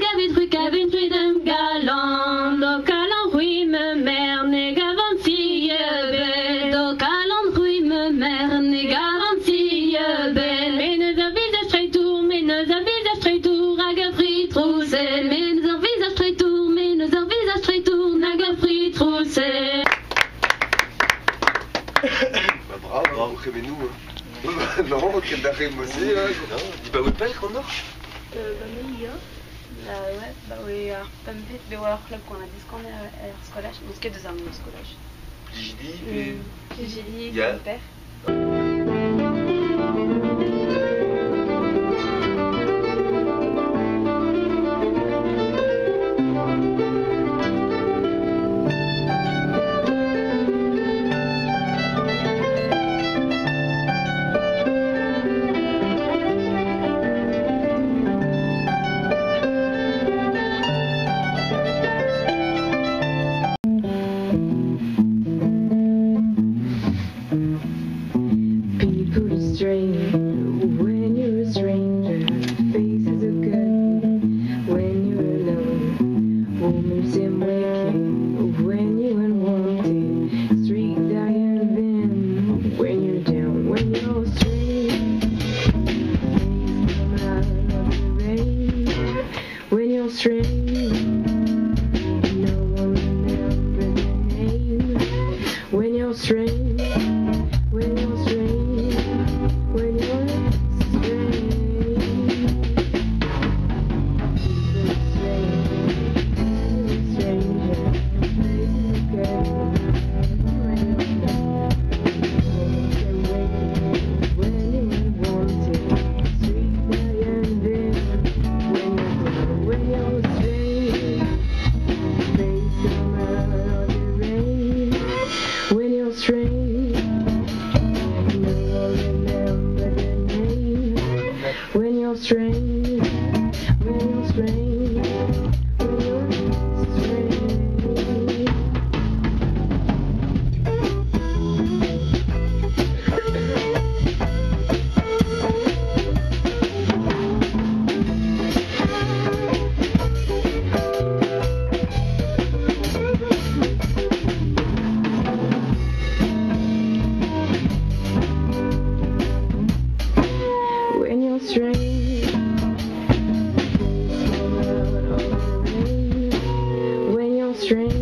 gavit rue Kevin Freedom galant, do galant rue me mer ne garantie be, do galant rue me mer ne garantie be, mais nous envisage très tour, mais nous envisage très tour, à gafri troussé, mais nous envisage très tour, mais nous envisage très tour, à gafri troussé. Bah bravo, nous. Non, quel d'arrêt aussi, die bij Wipel kon nog? Ja, ouais, bah oui, alors pas me fait, mais alors là qu'on a diskan skolaj, on se quête de armes skolaj. J'ai dit, mon père. When you're a stranger, faces are good. When you're alone, woman seem waking. When you're unwanted, street dying then. When you're down, when you're strange, please come out of the rain. When you're strange, no one remembers your name. When you're strange, when you're strange. When you're strange, when you're strange, when you're strange, when you're strange. When you're strange, when you're strange.